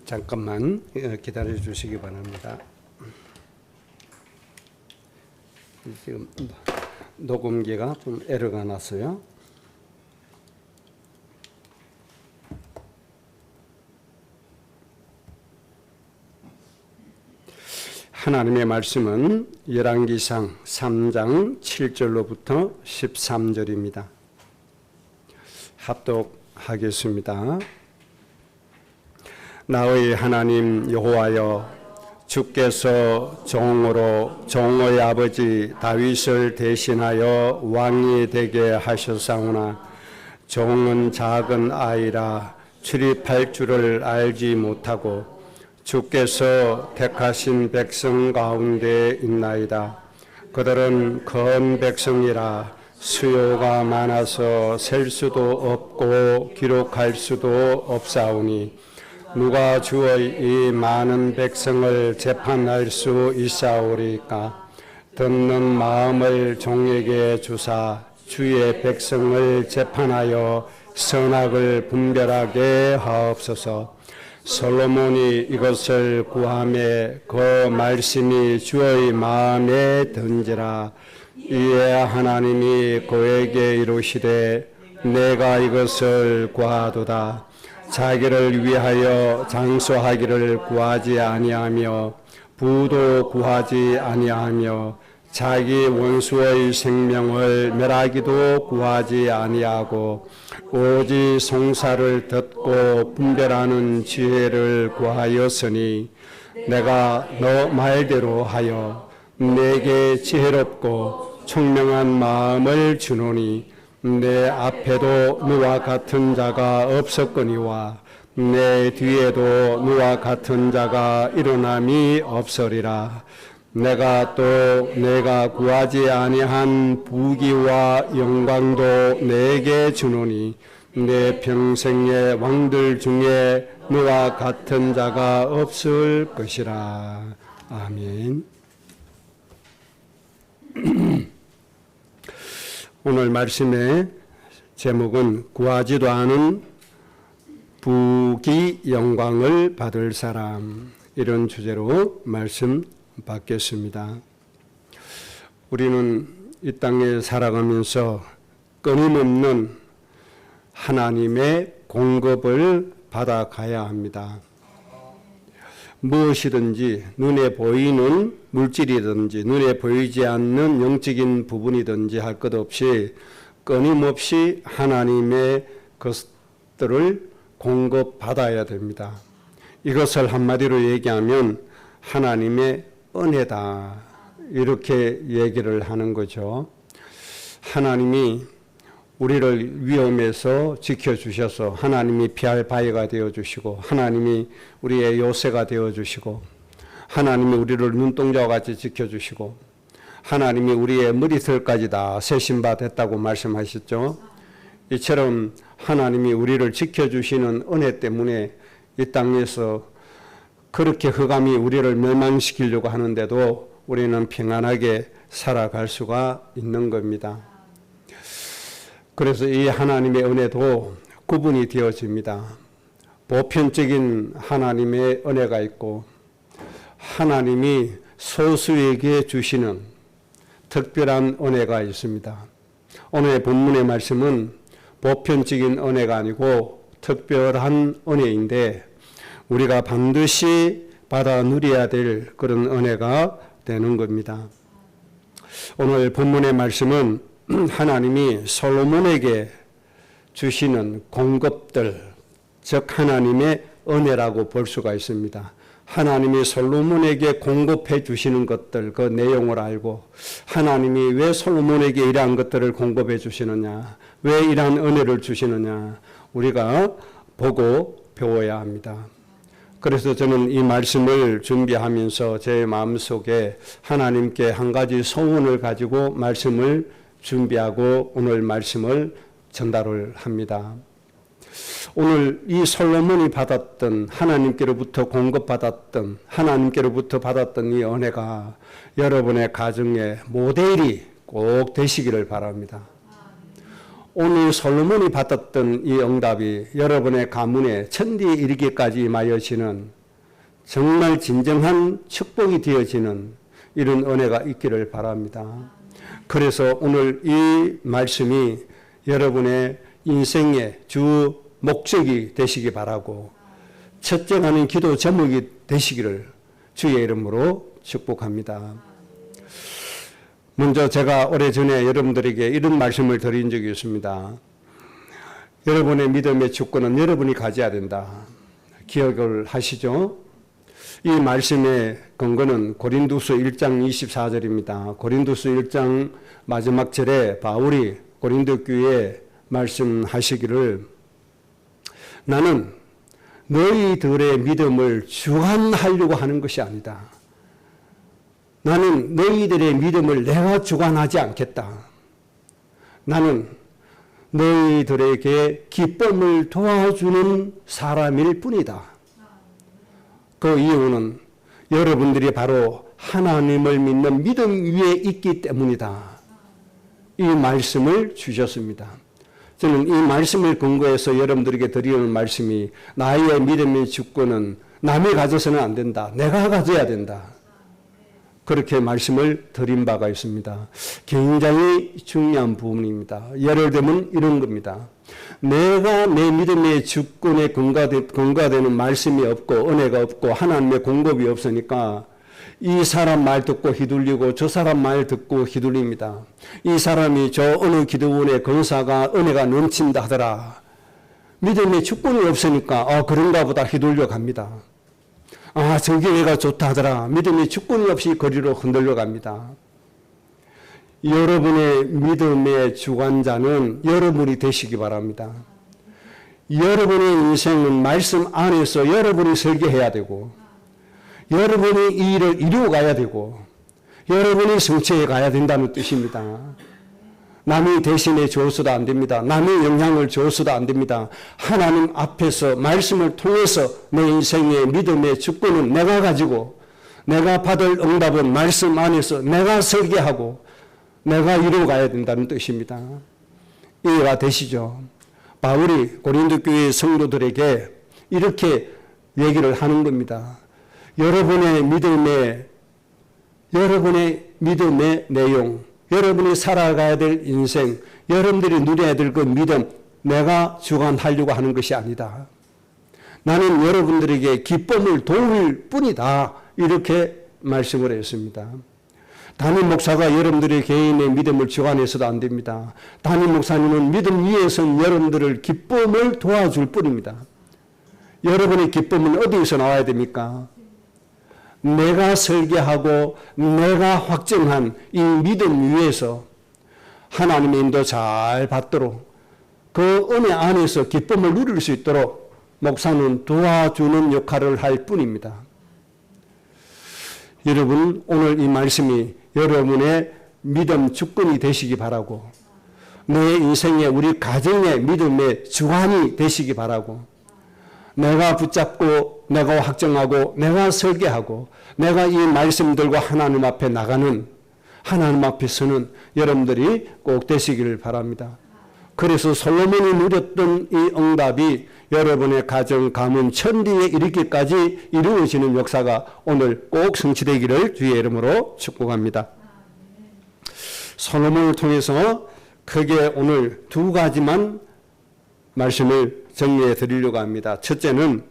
잠깐만 기다려 주시기 바랍니다. 지금 녹음기가 좀 에러가 났어요. 하나님의 말씀은 열왕기상 3장 7절로부터 13절입니다. 합독하겠습니다. 나의 하나님 여호와여, 주께서 종으로 종의 아버지 다윗을 대신하여 왕이 되게 하셨사오나 종은 작은 아이라 출입할 줄을 알지 못하고 주께서 택하신 백성 가운데 있나이다. 그들은 큰 백성이라 수요가 많아서 셀 수도 없고 기록할 수도 없사오니 누가 주의 이 많은 백성을 재판할 수 있사오리까? 듣는 마음을 종에게 주사 주의 백성을 재판하여 선악을 분별하게 하옵소서. 솔로몬이 이것을 구하매 그 말씀이 주의 마음에 든지라. 이에 하나님이 그에게 이르시되 내가 이것을 구하도다. 자기를 위하여 장수하기를 구하지 아니하며 부도 구하지 아니하며 자기 원수의 생명을 멸하기도 구하지 아니하고 오직 송사를 듣고 분별하는 지혜를 구하였으니 내가 너 말대로 하여 내게 지혜롭고 총명한 마음을 주노니 내 앞에도 너와 같은 자가 없었거니와 내 뒤에도 너와 같은 자가 일어남이 없으리라. 내가 또 내가 구하지 아니한 부귀와 영광도 내게 주노니 내 평생의 왕들 중에 너와 같은 자가 없을 것이라. 아멘. 오늘 말씀의 제목은 구하지도 않은 부귀 영광을 받을 사람, 이런 주제로 말씀 받겠습니다. 우리는 이 땅에 살아가면서 끊임없는 하나님의 공급을 받아가야 합니다. 무엇이든지 눈에 보이는 물질이든지 눈에 보이지 않는 영적인 부분이든지 할 것 없이 끊임없이 하나님의 것들을 공급받아야 됩니다. 이것을 한마디로 얘기하면 하나님의 은혜다, 이렇게 얘기를 하는 거죠. 하나님이 우리를 위험에서 지켜주셔서 하나님이 피할 바위가 되어주시고 하나님이 우리의 요새가 되어주시고 하나님이 우리를 눈동자와 같이 지켜주시고 하나님이 우리의 머리털까지 다 세신 바 됐다고 말씀하셨죠. 이처럼 하나님이 우리를 지켜주시는 은혜 때문에 이 땅에서 그렇게 흑암이 우리를 멸망시키려고 하는데도 우리는 평안하게 살아갈 수가 있는 겁니다. 그래서 이 하나님의 은혜도 구분이 되어집니다. 보편적인 하나님의 은혜가 있고 하나님이 소수에게 주시는 특별한 은혜가 있습니다. 오늘 본문의 말씀은 보편적인 은혜가 아니고 특별한 은혜인데 우리가 반드시 받아 누려야 될 그런 은혜가 되는 겁니다. 오늘 본문의 말씀은 하나님이 솔로몬에게 주시는 공급들, 즉 하나님의 은혜라고 볼 수가 있습니다. 하나님이 솔로몬에게 공급해 주시는 것들, 그 내용을 알고 하나님이 왜 솔로몬에게 이러한 것들을 공급해 주시느냐, 왜 이러한 은혜를 주시느냐 우리가 보고 배워야 합니다. 그래서 저는 이 말씀을 준비하면서 제 마음속에 하나님께 한 가지 소원을 가지고 말씀을 준비하고 오늘 말씀을 전달을 합니다. 오늘 이 솔로몬이 받았던 하나님께로부터 공급받았던 하나님께로부터 받았던 이 은혜가 여러분의 가정의 모델이 꼭 되시기를 바랍니다. 오늘 솔로몬이 받았던 이 응답이 여러분의 가문에 천대에 이르기까지 임하여지는 정말 진정한 축복이 되어지는 이런 은혜가 있기를 바랍니다. 그래서 오늘 이 말씀이 여러분의 인생의 주 목적이 되시기 바라고 첫째가는 기도 제목이 되시기를 주의 이름으로 축복합니다. 먼저 제가 오래전에 여러분들에게 이런 말씀을 드린 적이 있습니다. 여러분의 믿음의 주권은 여러분이 가져야 된다. 기억을 하시죠? 이 말씀의 근거는 고린도서 1장 24절입니다. 고린도서 1장 마지막 절에 바울이 고린도 교회에 말씀하시기를 나는 너희들의 믿음을 주관하려고 하는 것이 아니다. 나는 너희들의 믿음을 내가 주관하지 않겠다. 나는 너희들에게 기쁨을 도와주는 사람일 뿐이다. 그 이유는 여러분들이 바로 하나님을 믿는 믿음 위에 있기 때문이다. 이 말씀을 주셨습니다. 저는 이 말씀을 근거해서 여러분들에게 드리는 말씀이 나의 믿음의 주권은 남이 가져서는 안 된다. 내가 가져야 된다. 그렇게 말씀을 드린 바가 있습니다. 굉장히 중요한 부분입니다. 예를 들면 이런 겁니다. 내가 내 믿음의 주권에 근거되는 말씀이 없고 은혜가 없고 하나님의 공급이 없으니까 이 사람 말 듣고 휘둘리고 저 사람 말 듣고 휘둘립니다. 이 사람이 저 어느 기도원의 권사가 은혜가 넘친다 하더라. 믿음의 주권이 없으니까 그런가 보다 휘둘려 갑니다. 저 교회가 좋다 하더라. 믿음의 주권이 없이 거리로 흔들려 갑니다. 여러분의 믿음의 주관자는 여러분이 되시기 바랍니다. 여러분의 인생은 말씀 안에서 여러분이 설계해야 되고 여러분이 이 일을 이루어가야 되고 여러분이 성취해 가야 된다는 뜻입니다. 남이 대신해 주어서도 안 됩니다. 남의 영향을 주어서도 안 됩니다. 하나님 앞에서 말씀을 통해서 내 인생의 믿음의 주권은 내가 가지고 내가 받을 응답은 말씀 안에서 내가 설계하고 내가 이루어가야 된다는 뜻입니다. 이해가 되시죠? 바울이 고린도 교회 성도들에게 이렇게 얘기를 하는 겁니다. 여러분의 믿음의 내용, 여러분이 살아가야 될 인생, 여러분들이 누려야 될 그 믿음, 내가 주관하려고 하는 것이 아니다. 나는 여러분들에게 기쁨을 도울 뿐이다. 이렇게 말씀을 했습니다. 담임 목사가 여러분들의 개인의 믿음을 주관해서도 안 됩니다. 담임 목사님은 믿음 위에선 여러분들을 기쁨을 도와줄 뿐입니다. 여러분의 기쁨은 어디에서 나와야 됩니까? 내가 설계하고 내가 확정한 이 믿음 위에서 하나님의 인도 잘 받도록 그 은혜 안에서 기쁨을 누릴 수 있도록 목사는 도와주는 역할을 할 뿐입니다. 여러분, 오늘 이 말씀이 여러분의 믿음 주권이 되시기 바라고 내 인생의 우리 가정의 믿음의 주관이 되시기 바라고 내가 붙잡고 내가 확정하고 내가 설계하고 내가 이 말씀들과 하나님 앞에 나가는 하나님 앞에서는 여러분들이 꼭 되시기를 바랍니다. 그래서 솔로몬이 누렸던 이 응답이 여러분의 가정, 가문, 천리에 이르기까지 이루어지는 역사가 오늘 꼭 성취되기를 주의 이름으로 축복합니다. 솔로몬을 통해서 크게 오늘 두 가지만 말씀을 정리해 드리려고 합니다. 첫째는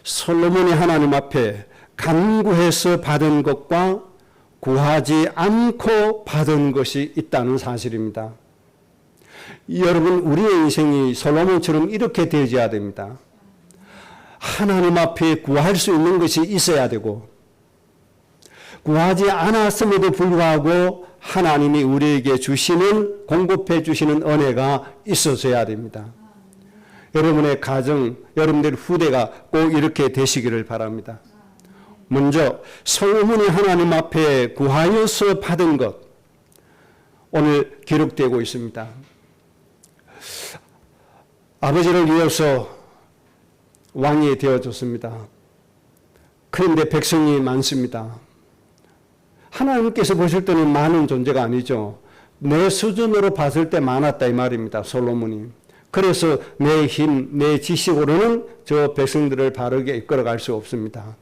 솔로몬이 하나님 앞에 간구해서 받은 것과 구하지 않고 받은 것이 있다는 사실입니다. 여러분, 우리의 인생이 솔로몬처럼 이렇게 되어야 됩니다. 하나님 앞에 구할 수 있는 것이 있어야 되고 구하지 않았음에도 불구하고 하나님이 우리에게 주시는 공급해 주시는 은혜가 있어져야 됩니다. 여러분의 가정, 여러분들 후대가 꼭 이렇게 되시기를 바랍니다. 먼저 솔로몬이 하나님 앞에 구하여서 받은 것 오늘 기록되고 있습니다. 아버지를 위해서 왕이 되어줬습니다. 그런데 백성이 많습니다. 하나님께서 보실 때는 많은 존재가 아니죠. 내 수준으로 봤을 때 많았다 이 말입니다. 솔로몬이. 그래서 내 힘, 내 지식으로는 저 백성들을 바르게 이끌어갈 수 없습니다.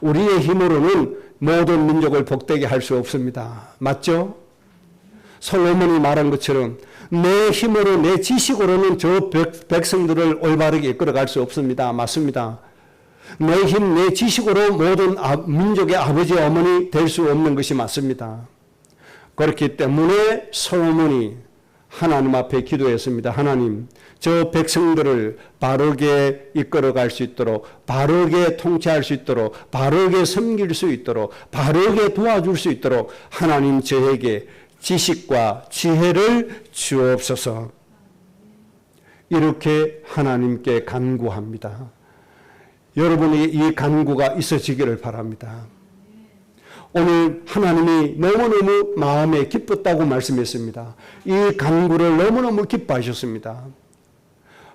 우리의 힘으로는 모든 민족을 복되게 할 수 없습니다. 맞죠? 솔로몬이 말한 것처럼 내 힘으로 내 지식으로는 저 백성들을 올바르게 이끌어갈 수 없습니다. 맞습니다. 내 힘, 내 지식으로 모든 민족의 아버지, 어머니 될 수 없는 것이 맞습니다. 그렇기 때문에 솔로몬이 하나님 앞에 기도했습니다. 하나님, 저 백성들을 바르게 이끌어갈 수 있도록, 바르게 통치할 수 있도록, 바르게 섬길 수 있도록, 바르게 도와줄 수 있도록 하나님 저에게 지식과 지혜를 주옵소서. 이렇게 하나님께 간구합니다. 여러분이 이 간구가 있어지기를 바랍니다. 오늘 하나님이 너무너무 마음에 기뻤다고 말씀했습니다. 이 간구를 너무너무 기뻐하셨습니다.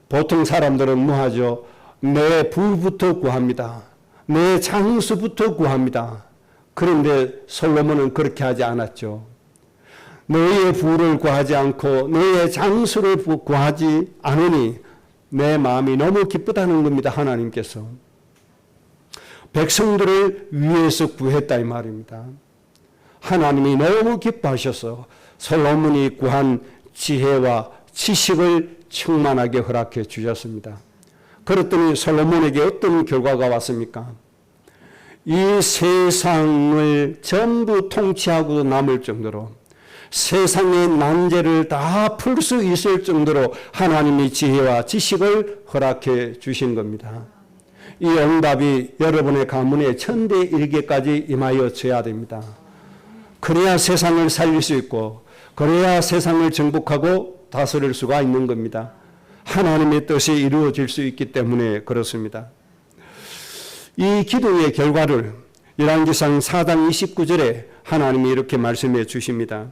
보통 사람들은 뭐하죠? 내 부부터 구합니다. 내 장수부터 구합니다. 그런데 솔로몬은 그렇게 하지 않았죠. 너의 부를 구하지 않고 너의 장수를 구하지 않으니 내 마음이 너무 기쁘다는 겁니다. 하나님께서. 백성들을 위해서 구했다 이 말입니다. 하나님이 너무 기뻐하셔서 솔로몬이 구한 지혜와 지식을 충만하게 허락해 주셨습니다. 그랬더니 솔로몬에게 어떤 결과가 왔습니까? 이 세상을 전부 통치하고 남을 정도로 세상의 난제를 다 풀 수 있을 정도로 하나님이 지혜와 지식을 허락해 주신 겁니다. 이 응답이 여러분의 가문에 천대일계까지 임하여져야 됩니다. 그래야 세상을 살릴 수 있고 그래야 세상을 정복하고 다스릴 수가 있는 겁니다. 하나님의 뜻이 이루어질 수 있기 때문에 그렇습니다. 이 기도의 결과를 열왕기상 4장 29절에 하나님이 이렇게 말씀해 주십니다.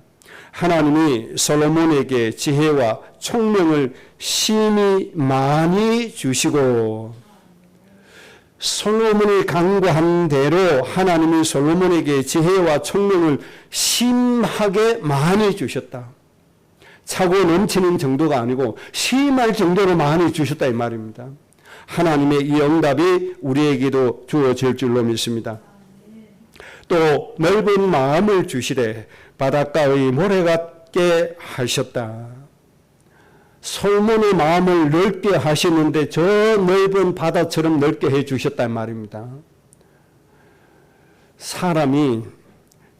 하나님이 솔로몬에게 지혜와 총명을 심히 많이 주시고, 솔로몬이 간구한 대로 하나님이 솔로몬에게 지혜와 총명을 심하게 많이 주셨다. 차고 넘치는 정도가 아니고 심할 정도로 많이 주셨다 이 말입니다. 하나님의 이 응답이 우리에게도 주어질 줄로 믿습니다. 또 넓은 마음을 주시되 바닷가의 모래 같게 하셨다. 솔몬의 마음을 넓게 하시는데 저 넓은 바다처럼 넓게 해 주셨단 말입니다. 사람이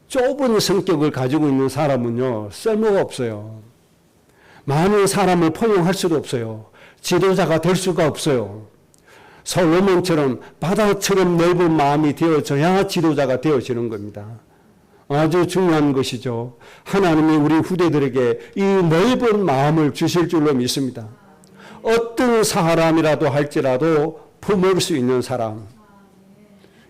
좁은 성격을 가지고 있는 사람은요, 쓸모가 없어요. 많은 사람을 포용할 수도 없어요. 지도자가 될 수가 없어요. 솔로몬처럼 바다처럼 넓은 마음이 되어져야 지도자가 되어지는 겁니다. 아주 중요한 것이죠. 하나님이 우리 후대들에게 이 넓은 마음을 주실 줄로 믿습니다. 어떤 사람이라도 할지라도 품을 수 있는 사람,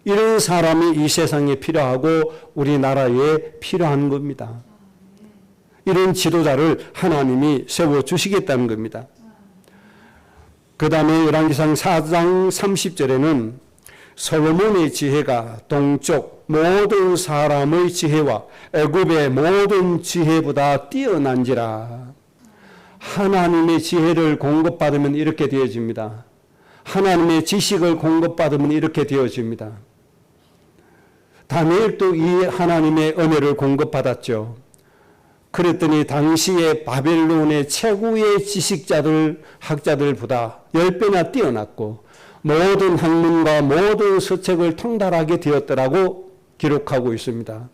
이런 사람이 이 세상에 필요하고 우리나라에 필요한 겁니다. 이런 지도자를 하나님이 세워주시겠다는 겁니다. 그 다음에 열왕기상 4장 30절에는 솔로몬의 지혜가 동쪽 모든 사람의 지혜와 애굽의 모든 지혜보다 뛰어난지라. 하나님의 지혜를 공급받으면 이렇게 되어집니다. 하나님의 지식을 공급받으면 이렇게 되어집니다. 다니엘도 이 하나님의 은혜를 공급받았죠. 그랬더니 당시에 바벨론의 최고의 지식자들, 학자들보다 10배나 뛰어났고 모든 학문과 모든 서책을 통달하게 되었더라고 기록하고 있습니다.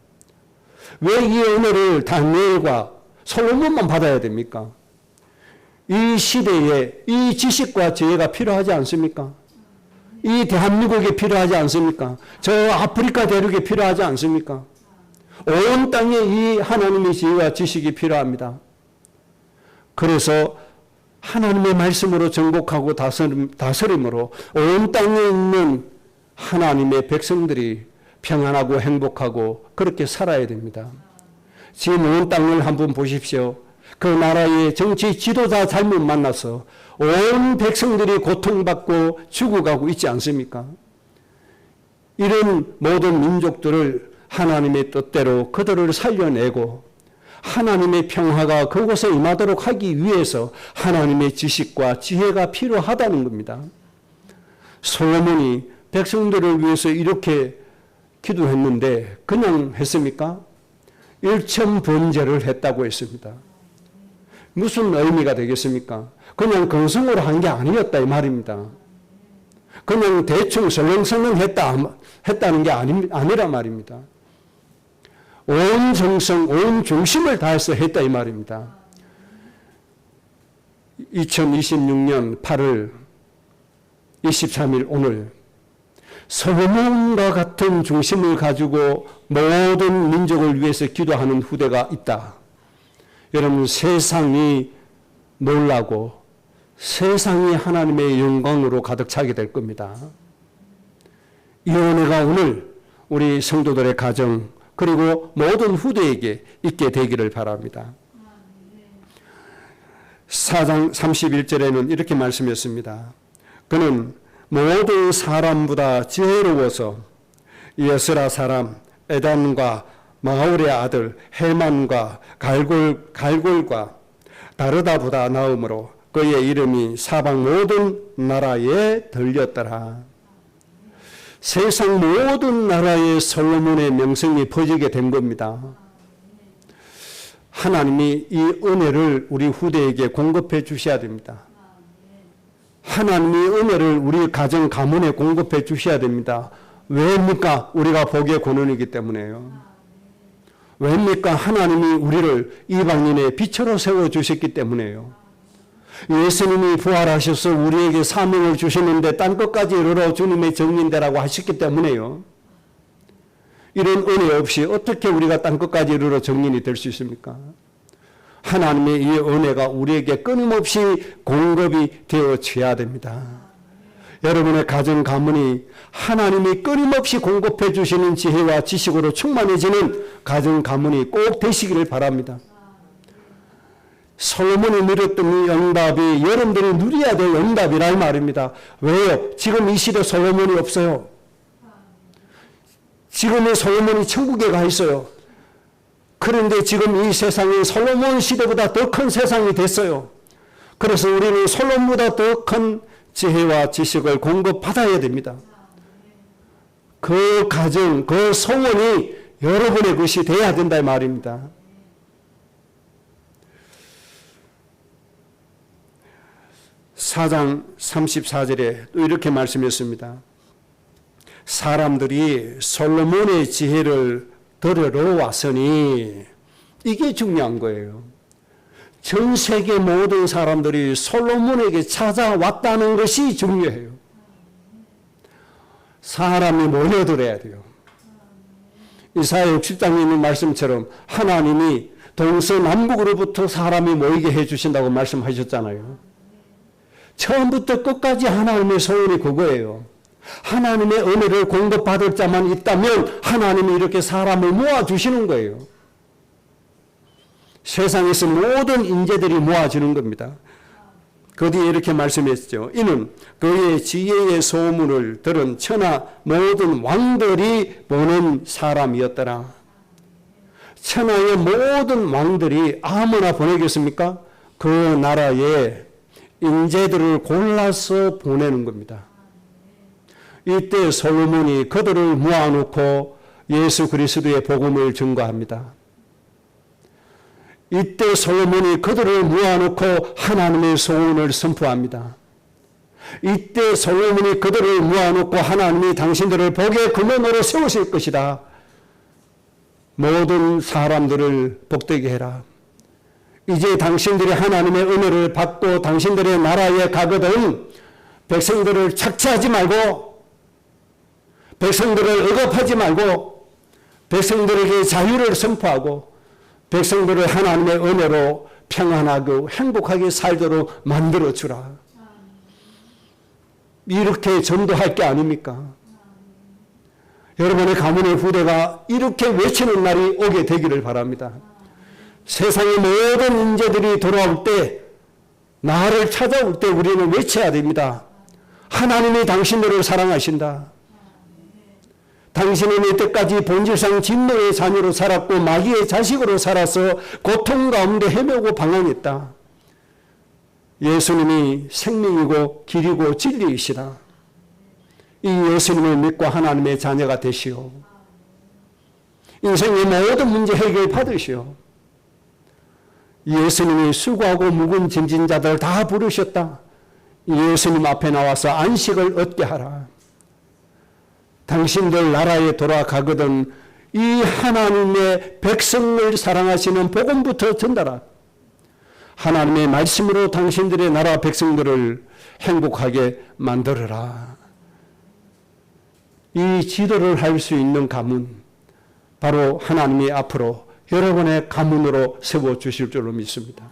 왜 이 은혜를 다니엘과 솔로몬만 받아야 됩니까? 이 시대에 이 지식과 지혜가 필요하지 않습니까? 이 대한민국에 필요하지 않습니까? 저 아프리카 대륙에 필요하지 않습니까? 온 땅에 이 하나님의 지혜와 지식이 필요합니다. 그래서 하나님의 말씀으로 정복하고 다스림으로 온 땅에 있는 하나님의 백성들이 평안하고 행복하고 그렇게 살아야 됩니다. 지금 온 땅을 한번 보십시오. 그 나라의 정치 지도자 잘못 만나서 온 백성들이 고통받고 죽어가고 있지 않습니까? 이런 모든 민족들을 하나님의 뜻대로 그들을 살려내고 하나님의 평화가 그곳에 임하도록 하기 위해서 하나님의 지식과 지혜가 필요하다는 겁니다. 솔로몬이 백성들을 위해서 이렇게 기도했는데 그냥 했습니까? 일천번제를 했다고 했습니다. 무슨 의미가 되겠습니까? 그냥 건성으로 한 게 아니었다 이 말입니다. 그냥 대충 설렁설렁 했다는 게 아니라 말입니다. 온 정성, 온 중심을 다해서 했다 이 말입니다. 2026년 8월 23일 오늘 솔로몬과 같은 중심을 가지고 모든 민족을 위해서 기도하는 후대가 있다. 여러분, 세상이 놀라고 세상이 하나님의 영광으로 가득 차게 될 겁니다. 이 은혜가 오늘 우리 성도들의 가정 그리고 모든 후대에게 있게 되기를 바랍니다. 4장 31절에는 이렇게 말씀했습니다. 그는 모든 사람보다 지혜로워서 예스라 사람 에단과 마울의 아들 헤만과 갈골과 다르다보다 나음으로 그의 이름이 사방 모든 나라에 들렸더라. 세상 모든 나라에 솔로몬의 명성이 퍼지게 된 겁니다. 하나님이 이 은혜를 우리 후대에게 공급해 주셔야 됩니다. 하나님이 은혜를 우리 가정 가문에 공급해 주셔야 됩니다. 왜입니까? 우리가 복의 권원이기 때문에요. 왜입니까? 하나님이 우리를 이방인의 빛으로 세워주셨기 때문에요. 예수님이 부활하셔서 우리에게 사명을 주시는데 딴 것까지 이르러 주님의 정인되라고 하셨기 때문에요. 이런 은혜 없이 어떻게 우리가 딴 것까지 이르러 정인이 될 수 있습니까? 하나님의 이 은혜가 우리에게 끊임없이 공급이 되어져야 됩니다. 여러분의 가정 가문이 하나님이 끊임없이 공급해 주시는 지혜와 지식으로 충만해지는 가정 가문이 꼭 되시기를 바랍니다. 솔로몬이 누렸던 이 응답이 여러분들이 누려야 될 응답이란 말입니다. 왜요? 지금 이 시대 솔로몬이 없어요. 지금의 솔로몬이 천국에 가 있어요. 그런데 지금 이 세상이 솔로몬 시대보다 더 큰 세상이 됐어요. 그래서 우리는 솔로몬보다 더 큰 지혜와 지식을 공급받아야 됩니다. 그 가정, 그 소원이 여러분의 것이 돼야 된다 이 말입니다. 사장 34절에 또 이렇게 말씀했습니다. 사람들이 솔로몬의 지혜를 들으러 왔으니 이게 중요한 거예요. 전 세계 모든 사람들이 솔로몬에게 찾아왔다는 것이 중요해요. 사람이 모여들어야 돼요. 이사야 60장에 있는 말씀처럼 하나님이 동서남북으로부터 사람이 모이게 해주신다고 말씀하셨잖아요. 처음부터 끝까지 하나님의 소원이 그거예요. 하나님의 은혜를 공급받을 자만 있다면 하나님이 이렇게 사람을 모아주시는 거예요. 세상에서 모든 인재들이 모아지는 겁니다. 그 뒤에 이렇게 말씀했죠. 이는 그의 지혜의 소문을 들은 천하 모든 왕들이 보는 사람이었더라. 천하의 모든 왕들이 아무나 보내겠습니까? 그 나라에 인재들을 골라서 보내는 겁니다. 이때 솔로몬이 그들을 모아놓고 예수 그리스도의 복음을 증거합니다. 이때 솔로몬이 그들을 모아놓고 하나님의 소원을 선포합니다. 이때 솔로몬이 그들을 모아놓고 하나님이 당신들을 복의 근원으로 세우실 것이다. 모든 사람들을 복되게 해라. 이제 당신들이 하나님의 은혜를 받고 당신들의 나라에 가거든 백성들을 착취하지 말고 백성들을 억압하지 말고 백성들에게 자유를 선포하고 백성들을 하나님의 은혜로 평안하고 행복하게 살도록 만들어주라. 이렇게 전도할 게 아닙니까? 여러분의 가문의 후대가 이렇게 외치는 날이 오게 되기를 바랍니다. 세상의 모든 인재들이 돌아올 때, 나를 찾아올 때 우리는 외쳐야 됩니다. 하나님이 당신들을 사랑하신다. 당신은 이때까지 본질상 진노의 자녀로 살았고 마귀의 자식으로 살아서 고통 가운데 헤매고 방황했다. 예수님이 생명이고 길이고 진리이시다. 이 예수님을 믿고 하나님의 자녀가 되시오. 인생의 모든 문제 해결 받으시오. 예수님이 수고하고 묵은 짐진 자들 다 부르셨다. 예수님 앞에 나와서 안식을 얻게 하라. 당신들 나라에 돌아가거든 이 하나님의 백성을 사랑하시는 복음부터 전달하라. 하나님의 말씀으로 당신들의 나라 백성들을 행복하게 만들어라. 이 지도를 할 수 있는 가문, 바로 하나님이 앞으로 여러분의 가문으로 세워주실 줄로 믿습니다.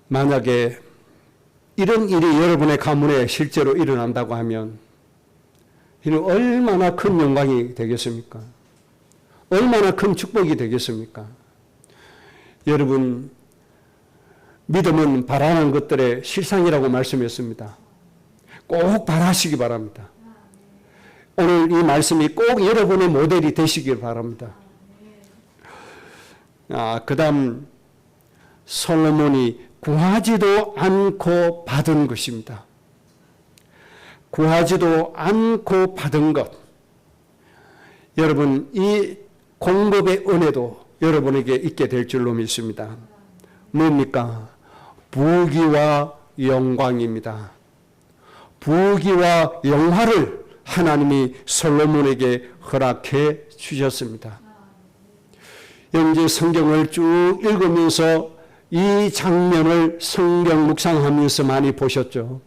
만약에 이런 일이 여러분의 가문에 실제로 일어난다고 하면 이는 얼마나 큰 영광이 되겠습니까? 얼마나 큰 축복이 되겠습니까? 여러분, 믿음은 바라는 것들의 실상이라고 말씀했습니다. 꼭 바라시기 바랍니다. 오늘 이 말씀이 꼭 여러분의 모델이 되시길 바랍니다. 그 다음 솔로몬이 구하지도 않고 받은 것입니다. 구하지도 않고 받은 것. 여러분, 이 공급의 은혜도 여러분에게 있게 될 줄로 믿습니다. 뭡니까? 부귀와 영광입니다. 부귀와 영화를 하나님이 솔로몬에게 허락해 주셨습니다. 현재 성경을 쭉 읽으면서 이 장면을 성경 묵상하면서 많이 보셨죠.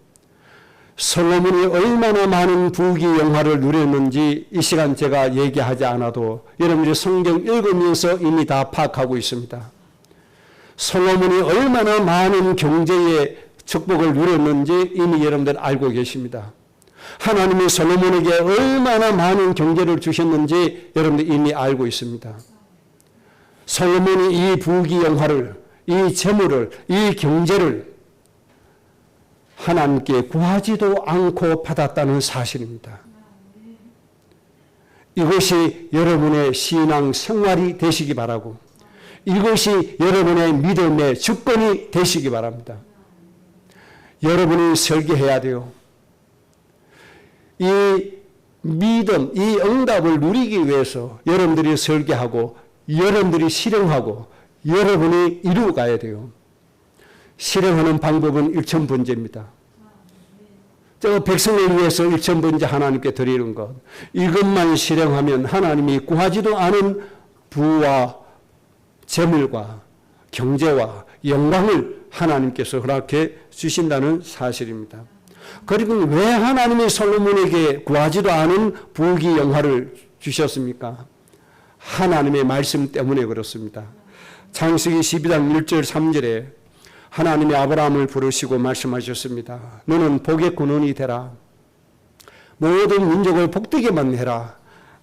솔로몬이 얼마나 많은 부귀 영화를 누렸는지 이 시간 제가 얘기하지 않아도 여러분들이 성경 읽으면서 이미 다 파악하고 있습니다. 솔로몬이 얼마나 많은 경제의 축복을 누렸는지 이미 여러분들 알고 계십니다. 하나님이 솔로몬에게 얼마나 많은 경제를 주셨는지 여러분들 이미 알고 있습니다. 솔로몬이 이 부귀 영화를, 이 재물을, 이 경제를 하나님께 구하지도 않고 받았다는 사실입니다. 이것이 여러분의 신앙 생활이 되시기 바라고 이것이 여러분의 믿음의 주권이 되시기 바랍니다. 여러분이 설계해야 돼요. 이 믿음, 이 응답을 누리기 위해서 여러분들이 설계하고 여러분들이 실행하고 여러분이 이루어가야 돼요. 실행하는 방법은 일천번제입니다. 저 백성을 위해서 일천번제 하나님께 드리는 것. 이것만 실행하면 하나님이 구하지도 않은 부와 재물과 경제와 영광을 하나님께서 허락해 주신다는 사실입니다. 그리고 왜 하나님이 솔로몬에게 구하지도 않은 부귀 영화를 주셨습니까? 하나님의 말씀 때문에 그렇습니다. 창세기 12장 1절 3절에 하나님이 아브라함을 부르시고 말씀하셨습니다. 너는 복의 근원이 되라. 모든 민족을 복되게만 해라.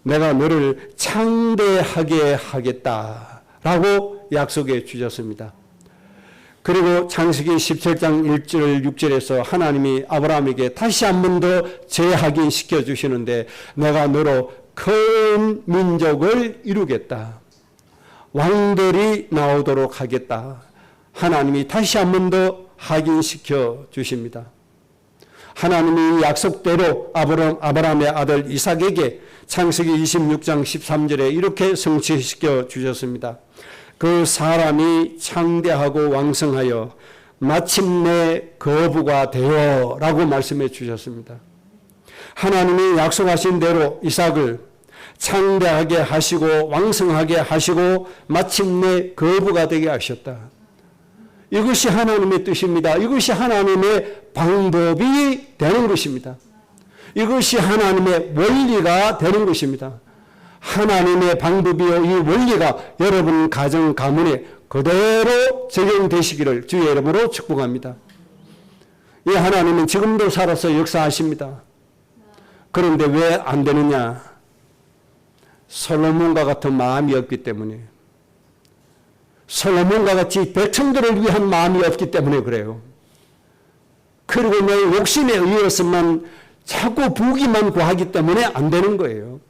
내가 너를 창대하게 하겠다. 라고 약속해 주셨습니다. 그리고 창세기 17장 1절 6절에서 하나님이 아브라함에게 다시 한 번 더 재확인시켜 주시는데 내가 너로 큰 민족을 이루겠다. 왕들이 나오도록 하겠다. 하나님이 다시 한 번 더 확인시켜 주십니다. 하나님이 약속대로 아브라함의 아들 이삭에게 창세기 26장 13절에 이렇게 성취시켜 주셨습니다. 그 사람이 창대하고 왕성하여 마침내 거부가 되어 라고 말씀해 주셨습니다. 하나님이 약속하신 대로 이삭을 창대하게 하시고 왕성하게 하시고 마침내 거부가 되게 하셨다. 이것이 하나님의 뜻입니다. 이것이 하나님의 방법이 되는 것입니다. 이것이 하나님의 원리가 되는 것입니다. 하나님의 방법이요 이 원리가 여러분 가정 가문에 그대로 적용되시기를 주의 이름으로 축복합니다. 이 하나님은 지금도 살아서 역사하십니다. 그런데 왜 안 되느냐? 솔로몬과 같은 마음이 없기 때문에, 솔로몬과 같이 백성들을 위한 마음이 없기 때문에 그래요. 그리고 내 욕심에 의해서만 자꾸 부귀만 구하기 때문에 안 되는 거예요.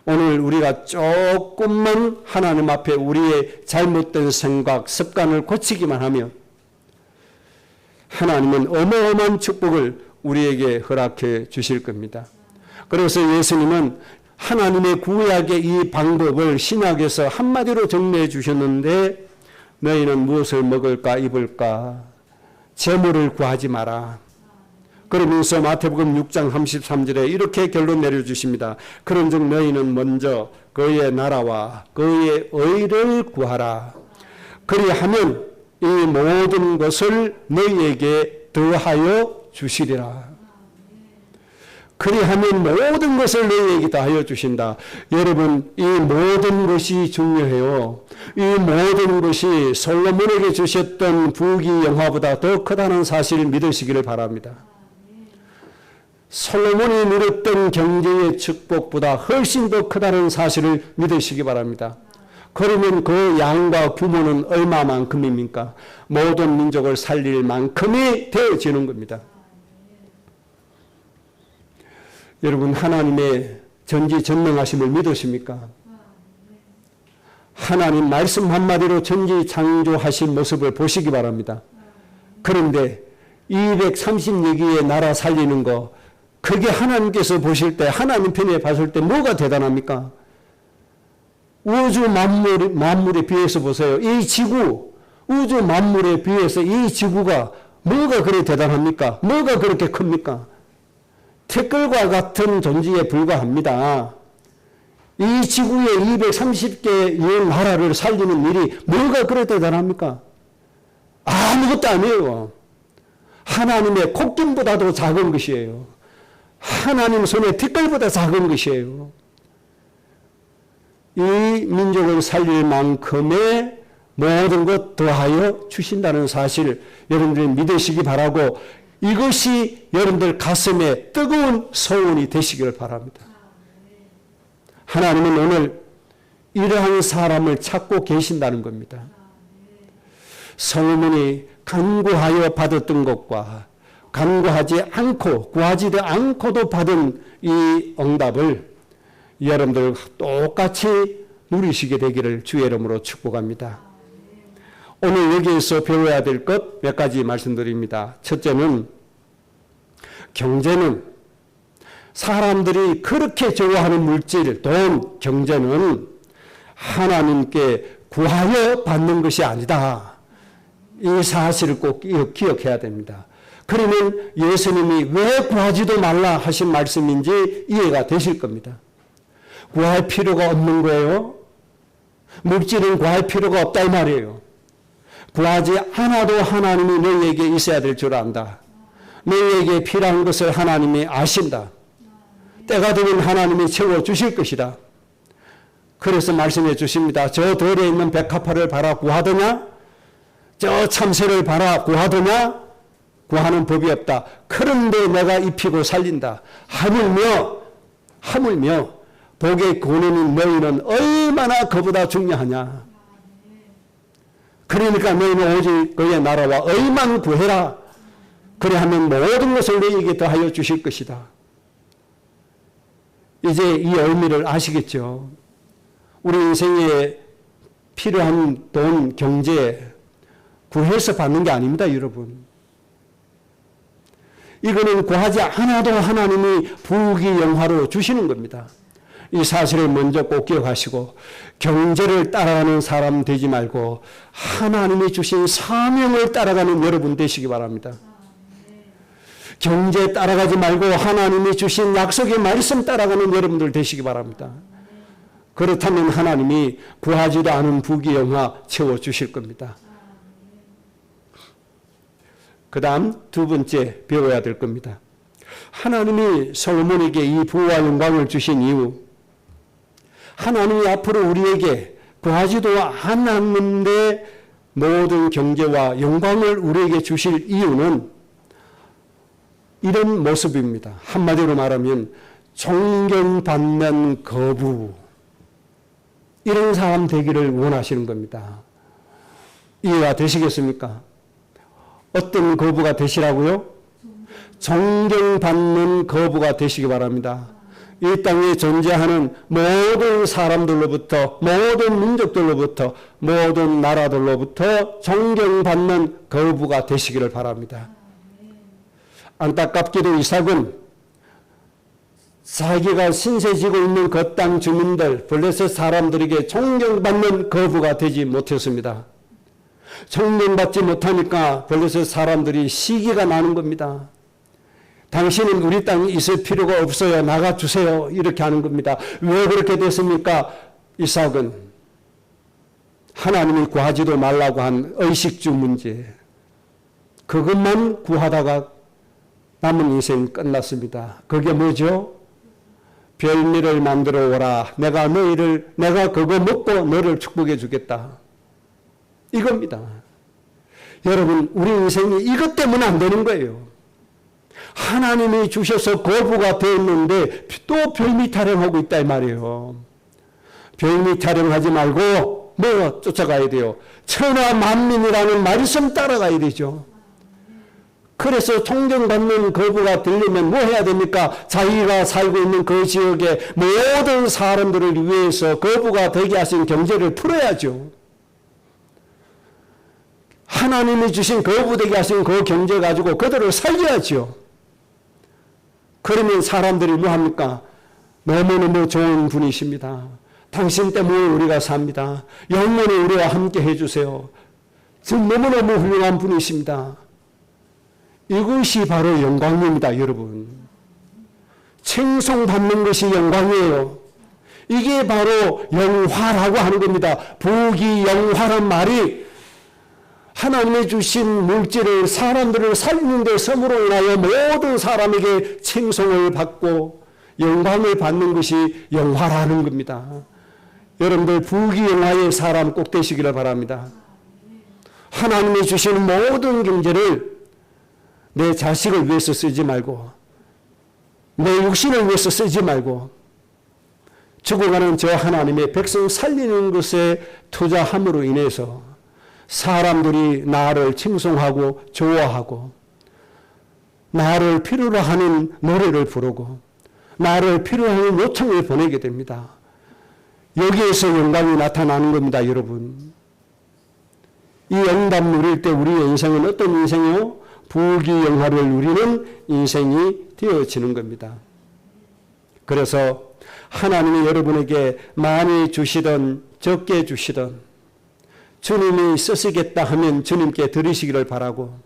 오늘 우리가 조금만 하나님 앞에 우리의 잘못된 생각, 습관을 고치기만 하면 하나님은 어마어마한 축복을 우리에게 허락해 주실 겁니다. 그래서 예수님은 하나님의 구약의 이 방법을 신약에서 한마디로 정리해 주셨는데, 너희는 무엇을 먹을까 입을까 재물을 구하지 마라. 그러면서 마태복음 6장 33절에 이렇게 결론 내려주십니다. 그런즉 너희는 먼저 그의 나라와 그의 의를 구하라. 그리하면 이 모든 것을 너희에게 더하여 주시리라. 그리하면 모든 것을 너희에게 더하여 주신다. 여러분, 이 모든 것이 중요해요. 이 모든 것이 솔로몬에게 주셨던 부귀 영화보다 더 크다는 사실을 믿으시기를 바랍니다. 솔로몬이 누렸던 경제의 축복보다 훨씬 더 크다는 사실을 믿으시기 바랍니다. 그러면 그 양과 규모는 얼마만큼입니까? 모든 민족을 살릴 만큼이 되어지는 겁니다. 여러분, 하나님의 전지전능하심을 믿으십니까? 하나님 말씀 한마디로 전지창조하신 모습을 보시기 바랍니다. 그런데 230여기의 나라 살리는 거, 그게 하나님께서 보실 때, 하나님 편에 봤을 때 뭐가 대단합니까? 우주 만물에 비해서 보세요. 이 지구, 우주 만물에 비해서 이 지구가 뭐가 그리 대단합니까? 뭐가 그렇게 큽니까? 태클과 같은 존재에 불과합니다. 이 지구에 230개의 나라를 살리는 일이 뭐가 그래 대단합니까? 아무것도 아니에요. 하나님의 콧김보다도 작은 것이에요. 하나님 손의 티끌보다 작은 것이에요. 이 민족을 살릴 만큼의 모든 것 더하여 주신다는 사실 여러분들이 믿으시기 바라고, 이것이 여러분들 가슴에 뜨거운 소원이 되시기를 바랍니다. 하나님은 오늘 이러한 사람을 찾고 계신다는 겁니다. 솔로몬이 간구하여 받았던 것과 간구하지 않고 구하지도 않고도 받은 이 응답을 여러분들 똑같이 누리시게 되기를 주의 이름으로 축복합니다. 오늘 여기에서 배워야 될 것 몇 가지 말씀드립니다. 첫째는, 경제는 사람들이 그렇게 좋아하는 물질, 돈, 경제는 하나님께 구하여 받는 것이 아니다. 이 사실을 꼭 기억해야 됩니다. 그러면 예수님이 왜 구하지도 말라 하신 말씀인지 이해가 되실 겁니다. 구할 필요가 없는 거예요. 물질은 구할 필요가 없다 이 말이에요. 구하지 않아도 하나님이 너희에게 있어야 될 줄 안다. 너희에게 필요한 것을 하나님이 아신다. 때가 되면 하나님이 채워주실 것이다. 그래서 말씀해 주십니다. 저 들에 있는 백합화를 바라 구하더냐? 저 참새를 바라 구하더냐? 구하는 법이 없다. 그런데 내가 입히고 살린다. 하물며 복의 권위는 너희는 얼마나 그보다 중요하냐. 그러니까 너희는 오직 그의 나라와 의만 구해라. 그래하면 모든 것을 너희에게 더하여 주실 것이다. 이제 이 의미를 아시겠죠? 우리 인생에 필요한 돈, 경제 구해서 받는 게 아닙니다, 여러분. 이거는 구하지 않아도 하나님이 부귀영화로 주시는 겁니다. 이 사실을 먼저 꼭 기억하시고, 경제를 따라가는 사람 되지 말고 하나님이 주신 사명을 따라가는 여러분 되시기 바랍니다. 경제 따라가지 말고 하나님이 주신 약속의 말씀 따라가는 여러분들 되시기 바랍니다. 그렇다면 하나님이 구하지도 않은 부귀영화 채워주실 겁니다. 그 다음 두 번째 배워야 될 겁니다. 하나님이 솔로몬에게 이 부와 영광을 주신 이유, 하나님이 앞으로 우리에게 구하지도 않았는데 모든 경제와 영광을 우리에게 주실 이유는 이런 모습입니다. 한마디로 말하면 존경받는 거부, 이런 사람 되기를 원하시는 겁니다. 이해가 되시겠습니까? 어떤 거부가 되시라고요? 존경받는 거부가 되시기 바랍니다. 이 땅에 존재하는 모든 사람들로부터, 모든 민족들로부터, 모든 나라들로부터 존경받는 거부가 되시기를 바랍니다. 안타깝게도 이삭은 자기가 신세지고 있는 그 땅 주민들, 블레셋 사람들에게 존경받는 거부가 되지 못했습니다. 존경받지 못하니까 블레셋 사람들이 시기가 나는 겁니다. 당신은 우리 땅에 있을 필요가 없어요. 나가주세요. 이렇게 하는 겁니다. 왜 그렇게 됐습니까? 이삭은 하나님이 구하지도 말라고 한 의식주 문제, 그것만 구하다가 남은 인생 끝났습니다. 그게 뭐죠? 별미를 만들어 오라. 내가 그거 먹고 너를 축복해 주겠다. 이겁니다. 여러분, 우리 인생이 이것 때문에 안 되는 거예요. 하나님이 주셔서 거부가 되었는데 또 별미 타령하고 있다 이 말이에요. 별미 타령하지 말고 뭐 쫓아가야 돼요? 천하 만민이라는 말씀 따라가야 되죠. 그래서 존경받는 거부가 되려면 뭐 해야 됩니까? 자기가 살고 있는 그 지역의 모든 사람들을 위해서 거부가 되게 하신 경제를 풀어야죠. 하나님이 주신 거부되게 하신 그 경제 가지고 그들을 살려야죠. 그러면 사람들이 뭐 합니까? 너무너무 좋은 분이십니다. 당신 때문에 우리가 삽니다. 영원히 우리와 함께 해주세요. 지금 너무너무 훌륭한 분이십니다. 이것이 바로 영광입니다, 여러분. 칭송받는 것이 영광이에요. 이게 바로 영화라고 하는 겁니다. 부귀영화란 말이 하나님이 주신 물질을 사람들을 살리는 데 섬으로 인하여 모든 사람에게 칭송을 받고 영광을 받는 것이 영화라는 겁니다. 여러분들 부귀영화의 사람 꼭 되시기를 바랍니다. 하나님이 주신 모든 경제를 내 자식을 위해서 쓰지 말고 내 육신을 위해서 쓰지 말고 죽어가는 저 하나님의 백성 살리는 것에 투자함으로 인해서 사람들이 나를 칭송하고 좋아하고 나를 필요로 하는 노래를 부르고 나를 필요로 하는 요청을 보내게 됩니다. 여기에서 영광이 나타나는 겁니다, 여러분. 이 응답 누릴 때 우리의 인생은 어떤 인생이요? 부귀영화를 누리는 인생이 되어지는 겁니다. 그래서 하나님이 여러분에게 많이 주시든 적게 주시든 주님이 쓰시겠다 하면 주님께 드리시기를 바라고,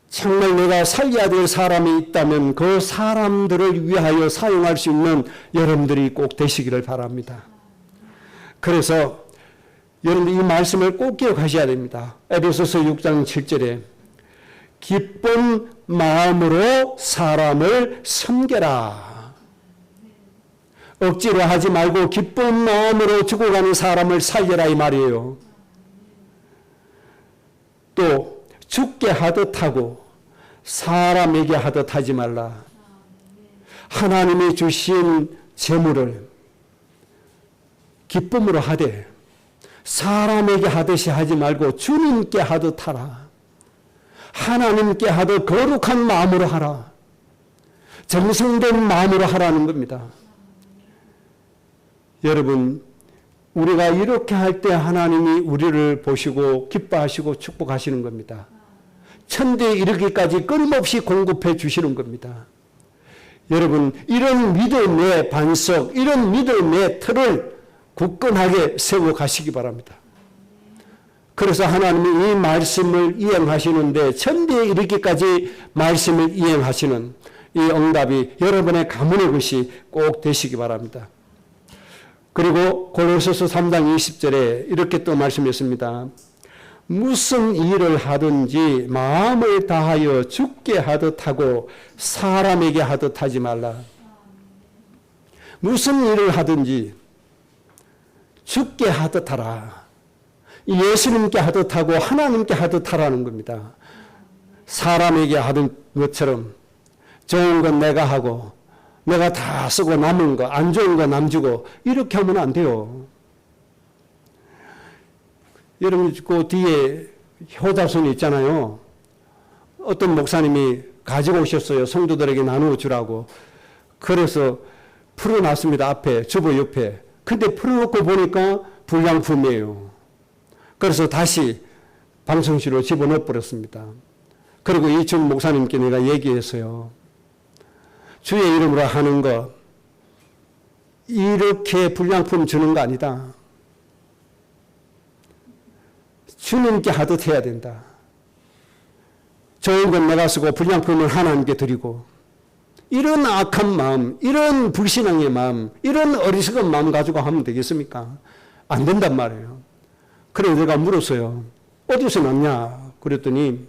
정말 내가 살려야 될 사람이 있다면 그 사람들을 위하여 사용할 수 있는 여러분들이 꼭 되시기를 바랍니다. 그래서 여러분들 이 말씀을 꼭 기억하셔야 됩니다. 에베소서 6장 7절에 기쁜 마음으로 사람을 섬겨라. 억지로 하지 말고 기쁜 마음으로 죽어가는 사람을 살려라 이 말이에요. 또 죽게 하듯 하고 사람에게 하듯 하지 말라. 하나님이 주신 재물을 기쁨으로 하되 사람에게 하듯이 하지 말고 주님께 하듯 하라. 하나님께 하듯 거룩한 마음으로 하라. 정성된 마음으로 하라는 겁니다. 여러분, 우리가 이렇게 할 때 하나님이 우리를 보시고 기뻐하시고 축복하시는 겁니다. 천대에 이르기까지 끊임없이 공급해 주시는 겁니다. 여러분, 이런 믿음의 반석, 이런 믿음의 틀을 굳건하게 세워 가시기 바랍니다. 그래서 하나님이 이 말씀을 이행하시는데 천대에 이르기까지 말씀을 이행하시는 이 응답이 여러분의 가문의 것이 꼭 되시기 바랍니다. 그리고 골로새서 3장 20절에 이렇게 또 말씀했습니다. 무슨 일을 하든지 마음을 다하여 죽게 하듯 하고 사람에게 하듯 하지 말라. 무슨 일을 하든지 죽게 하듯 하라. 예수님께 하듯 하고 하나님께 하듯 하라는 겁니다. 사람에게 하던 것처럼 좋은 건 내가 하고 내가 다 쓰고 남은 거, 안 좋은 거 남 주고 이렇게 하면 안 돼요. 여러분 그 뒤에 효자손이 있잖아요. 어떤 목사님이 가지고 오셨어요. 성도들에게 나누어 주라고. 그래서 풀어놨습니다. 앞에, 주보 옆에. 근데 풀어놓고 보니까 불량품이에요. 그래서 다시 방송실로 집어넣어 버렸습니다. 그리고 이춘 목사님께 내가 얘기했어요. 주의 이름으로 하는 거 이렇게 불량품 주는 거 아니다. 주님께 하듯 해야 된다. 좋은 건 내가 쓰고 불량품은 하나님께 드리고, 이런 악한 마음, 이런 불신앙의 마음, 이런 어리석은 마음 가지고 하면 되겠습니까? 안 된단 말이에요. 그래서 내가 물었어요. 어디서 났냐? 그랬더니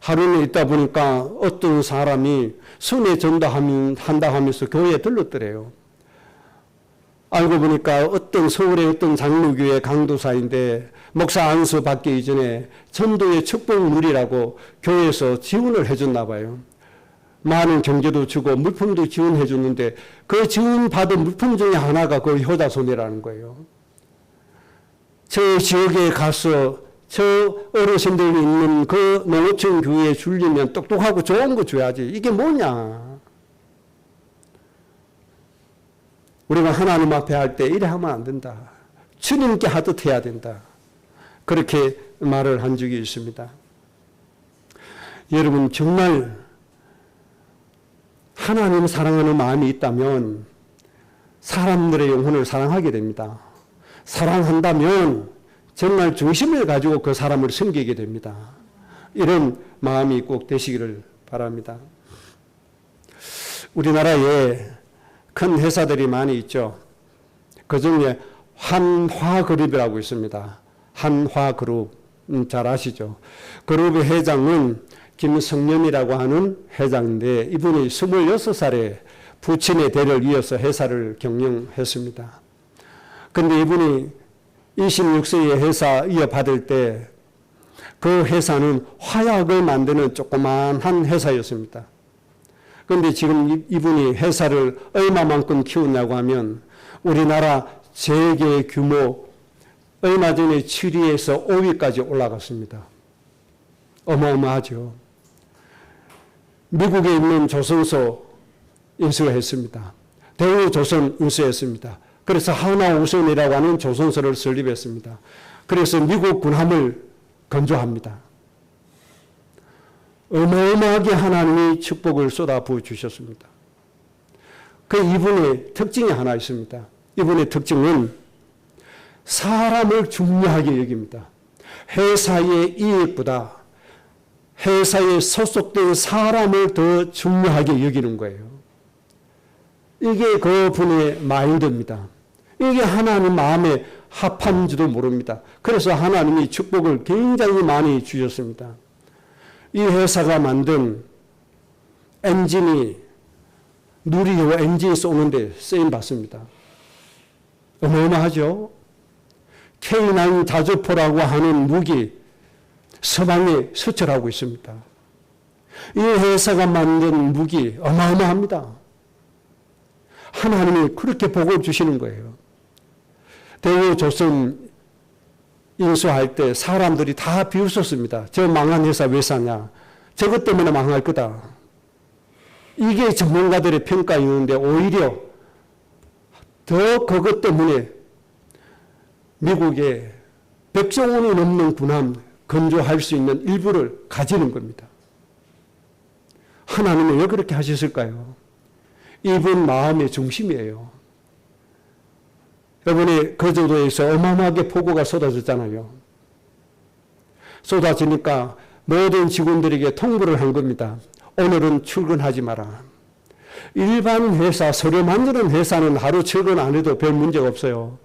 하루는 있다 보니까 어떤 사람이 순회 전도한다 하면서 교회에 들렀더래요. 알고 보니까 어떤 서울의 어떤 장로교회 강도사인데 목사 안수 받기 이전에 전도의 축복물이라고 교회에서 지원을 해줬나 봐요. 많은 경제도 주고 물품도 지원해 줬는데 그 지원받은 물품 중에 하나가 그 효자손이라는 거예요. 저 지역에 가서 저 어르신들이 있는 그 농어촌 교회에 주려면 똑똑하고 좋은 거 줘야지. 이게 뭐냐. 우리가 하나님 앞에 할 때 이래 하면 안 된다. 주님께 하듯 해야 된다. 그렇게 말을 한 적이 있습니다. 여러분 정말 하나님 사랑하는 마음이 있다면 사람들의 영혼을 사랑하게 됩니다. 사랑한다면 정말 중심을 가지고 그 사람을 섬기게 됩니다. 이런 마음이 꼭 되시기를 바랍니다. 우리나라에 큰 회사들이 많이 있죠. 그 중에 한화그룹이라고 있습니다. 한화그룹 잘 아시죠? 그룹의 회장은 김성년이라고 하는 회장인데 이분이 26살에 부친의 대를 이어서 회사를 경영했습니다. 그런데 이분이 26세에 회사 이어받을 때 그 회사는 화약을 만드는 조그만한 회사였습니다. 그런데 지금 이분이 회사를 얼마만큼 키웠냐고 하면 우리나라 세계 규모 얼마 전에 7위에서 5위까지 올라갔습니다. 어마어마하죠. 미국에 있는 조선소 인수했습니다. 대우조선 인수했습니다. 그래서 하나오선이라고 하는 조선소를 설립했습니다. 그래서 미국 군함을 건조합니다. 어마어마하게 하나님이 축복을 쏟아 부어 주셨습니다. 그 이분의 특징이 하나 있습니다. 이분의 특징은 사람을 중요하게 여깁니다. 회사의 이익보다 회사에 소속된 사람을 더 중요하게 여기는 거예요. 이게 그분의 마인드입니다. 이게 하나님 마음에 합한지도 모릅니다. 그래서 하나님이 축복을 굉장히 많이 주셨습니다. 이 회사가 만든 엔진이 누리호 엔진 쏘는데 쓰임 받습니다. 어마어마하죠? K9 자주포라고 하는 무기 서방에 수출하고 있습니다. 이 회사가 만든 무기 어마어마합니다. 하나님이 그렇게 복을 주시는 거예요. 대우조선 인수할 때 사람들이 다 비웃었습니다. 저 망한 회사 왜 사냐. 저것 때문에 망할 거다. 이게 전문가들의 평가였는데 오히려 더 그것 때문에 미국에 100조 원이 넘는 군함 건조할 수 있는 일부를 가지는 겁니다. 하나님은 왜 그렇게 하셨을까요? 이분 마음의 중심이에요. 이번에 거제도에서 어마어마하게 폭우가 쏟아졌잖아요. 쏟아지니까 모든 직원들에게 통보를 한 겁니다. 오늘은 출근하지 마라. 일반 회사, 서류 만드는 회사는 하루 출근 안 해도 별 문제가 없어요.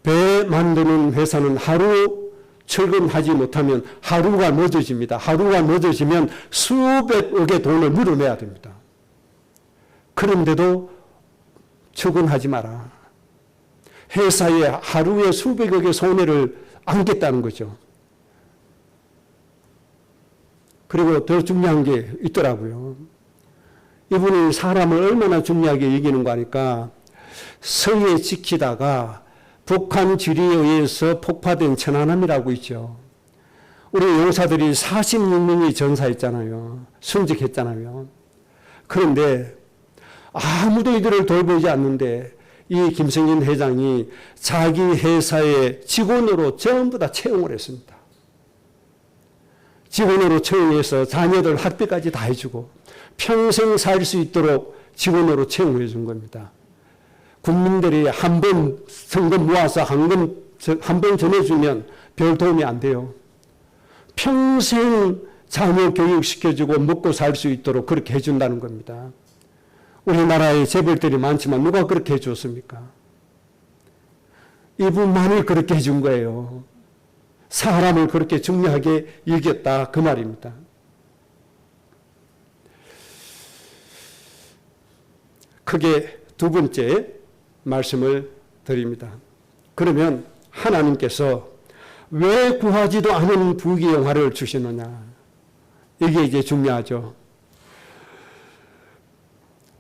배 만드는 회사는 하루 출근하지 못하면 하루가 늦어집니다. 하루가 늦어지면 수백억의 돈을 물어내야 됩니다. 그런데도 출근하지 마라. 회사에 하루에 수백억의 손해를 안겠다는 거죠. 그리고 더 중요한 게 있더라고요. 이분이 사람을 얼마나 중요하게 여기는 거 하니까 서해 지키다가 북한 지리에 의해서 폭파된 천안함이라고 있죠. 우리 용사들이 46명이 전사했잖아요. 순직했잖아요. 그런데 아무도 이들을 돌보지 않는데 이 김성인 회장이 자기 회사의 직원으로 전부 다 채용을 했습니다. 직원으로 채용해서 자녀들 학비까지 다 해주고 평생 살 수 있도록 직원으로 채용해 준 겁니다. 국민들이 한 번 성금 모아서 한 번 전해주면 별 도움이 안 돼요. 평생 자녀 교육시켜주고 먹고 살 수 있도록 그렇게 해준다는 겁니다. 우리나라에 재벌들이 많지만 누가 그렇게 해줬습니까? 이분만이 그렇게 해준 거예요. 사람을 그렇게 중요하게 여겼다 그 말입니다. 크게 두 번째 말씀을 드립니다. 그러면 하나님께서 왜 구하지도 않은 부귀영화를 주시느냐? 이게 이제 중요하죠.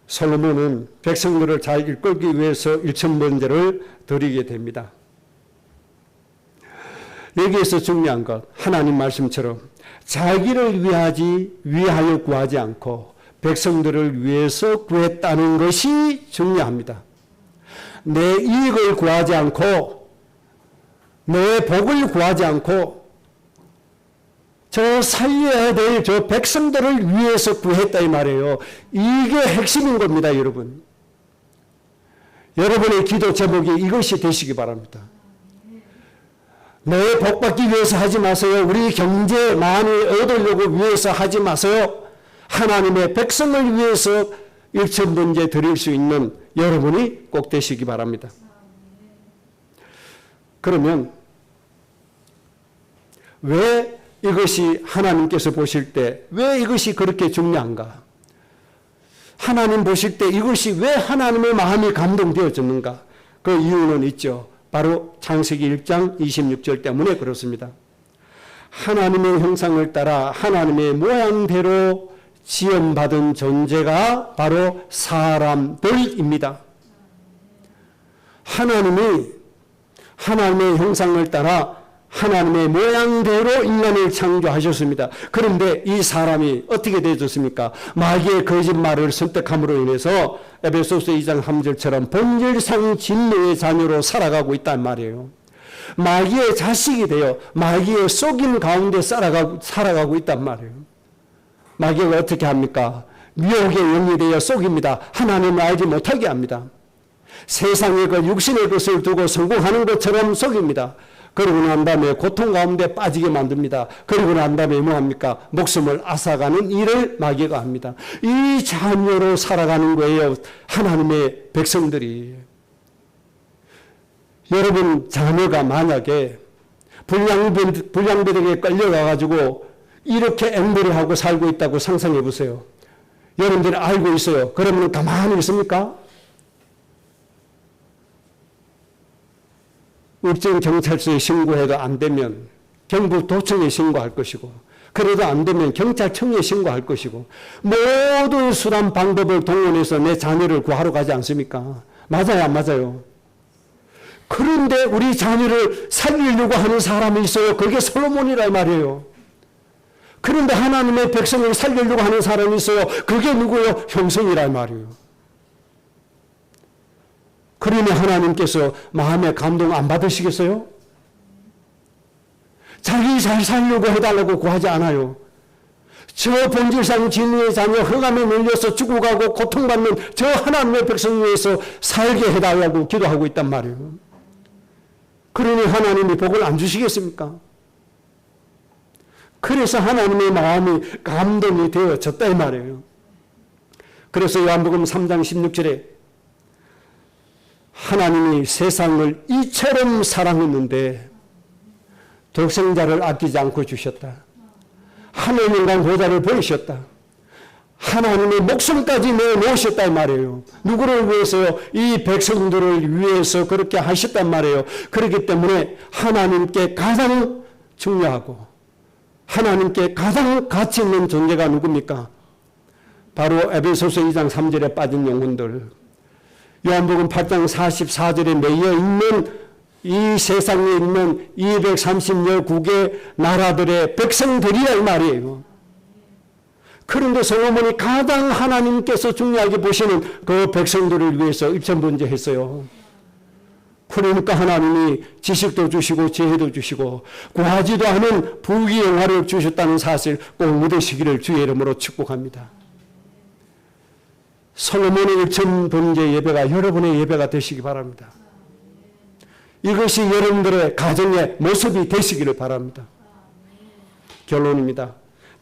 솔로몬은 백성들을 잘 이끌기 위해서 일천번제를 드리게 됩니다. 여기에서 중요한 것, 하나님 말씀처럼 자기를 위하여 구하지 않고 백성들을 위해서 구했다는 것이 중요합니다. 내 이익을 구하지 않고 내 복을 구하지 않고 저 살려야 될 저 백성들을 위해서 구했다 이 말이에요. 이게 핵심인 겁니다, 여러분. 여러분의 기도 제목이 이것이 되시기 바랍니다. 내 복 받기 위해서 하지 마세요. 우리 경제 많이 얻으려고 위해서 하지 마세요. 하나님의 백성을 위해서 일천번제 드릴 수 있는 여러분이 꼭 되시기 바랍니다. 그러면 왜 이것이 하나님께서 보실 때 왜 이것이 그렇게 중요한가? 하나님 보실 때 이것이 왜 하나님의 마음이 감동되어졌는가? 그 이유는 있죠. 바로 창세기 1장 26절 때문에 그렇습니다. 하나님의 형상을 따라 하나님의 모양대로 지음받은 존재가 바로 사람들입니다. 하나님이 하나님의 형상을 따라 하나님의 모양대로 인간을 창조하셨습니다. 그런데 이 사람이 어떻게 되어졌습니까? 마귀의 거짓말을 선택함으로 인해서 에베소서 2장 3절처럼 본질상 진노의 자녀로 살아가고 있단 말이에요. 마귀의 자식이 되어 마귀의 속임 가운데 살아가고 있단 말이에요. 마귀가 어떻게 합니까? 미혹의 영이 되어 속입니다. 하나님을 알지 못하게 합니다. 세상의 것, 육신의 것을 두고 성공하는 것처럼 속입니다. 그러고 난 다음에 고통 가운데 빠지게 만듭니다. 그러고 난 다음에 뭐합니까? 목숨을 앗아가는 일을 마귀가 합니다. 이 자녀로 살아가는 거예요. 하나님의 백성들이. 여러분 자녀가 만약에 불량배들에게 끌려가가지고 이렇게 앵벌을 하고 살고 있다고 상상해 보세요. 여러분들이 알고 있어요. 그러면 가만히 있습니까? 울진경찰서에 신고해도 안 되면 경북도청에 신고할 것이고, 그래도 안 되면 경찰청에 신고할 것이고, 모든 수단 방법을 동원해서 내 자녀를 구하러 가지 않습니까? 맞아요, 안 맞아요? 그런데 우리 자녀를 살리려고 하는 사람이 있어요. 그게 솔로몬이라 말이에요. 그런데 하나님의 백성을 살리려고 하는 사람이 있어요. 그게 누구예요? 형성이라 말이에요. 그러니 하나님께서 마음에 감동 안 받으시겠어요? 자기 잘 살려고 해달라고 구하지 않아요. 저 본질상 진리의 자녀 흑암에 눌려서 죽어가고 고통받는 저 하나님의 백성 위해서 살게 해달라고 기도하고 있단 말이에요. 그러니 하나님이 복을 안 주시겠습니까? 그래서 하나님의 마음이 감동이 되어졌다 이 말이에요. 그래서 요한복음 3장 16절에 하나님이 세상을 이처럼 사랑했는데 독생자를 아끼지 않고 주셨다. 하나님과 보좌를 버리셨다. 하나님의 목숨까지 내놓으셨단 말이에요. 누구를 위해서요? 이 백성들을 위해서 그렇게 하셨단 말이에요. 그렇기 때문에 하나님께 가장 중요하고 하나님께 가장 가치 있는 존재가 누굽니까? 바로 에베소서 2장 3절에 빠진 영혼들, 요한복음 8장 44절에 매여 있는 이 세상에 있는 230여 국의 나라들의 백성들이야 이 말이에요. 그런데 솔로몬이 가장 하나님께서 중요하게 보시는 그 백성들을 위해서 입천번제했어요. 그러니까 하나님이 지식도 주시고 지혜도 주시고 구하지도 않은 부귀영화를 주셨다는 사실 꼭 믿으시기를 주의 이름으로 축복합니다. 솔로몬의 입천번제 예배가 여러분의 예배가 되시기 바랍니다. 이것이 여러분들의 가정의 모습이 되시기를 바랍니다. 결론입니다.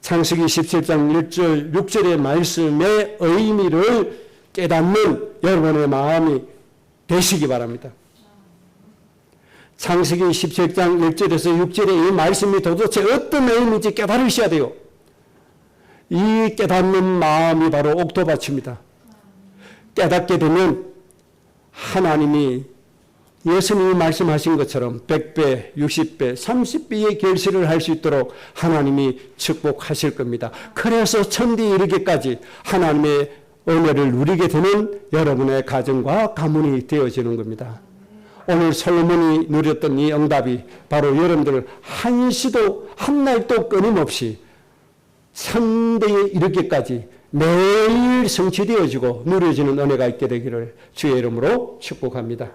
창세기 17장 1절 6절의 말씀의 의미를 깨닫는 여러분의 마음이 되시기 바랍니다. 창세기 17장 1절에서 6절의 이 말씀이 도대체 어떤 의미인지 깨달으셔야 돼요. 이 깨닫는 마음이 바로 옥토밭입니다. 깨닫게 되면 하나님이 예수님이 말씀하신 것처럼 100배, 60배, 30배의 결실을 할 수 있도록 하나님이 축복하실 겁니다. 그래서 천대에 이르기까지 하나님의 은혜를 누리게 되는 여러분의 가정과 가문이 되어지는 겁니다. 오늘 솔로몬이 누렸던 이 응답이 바로 여러분들 한시도 한날도 끊임없이 천대에 이르기까지 매일 성취되어지고 누려지는 은혜가 있게 되기를 주의 이름으로 축복합니다.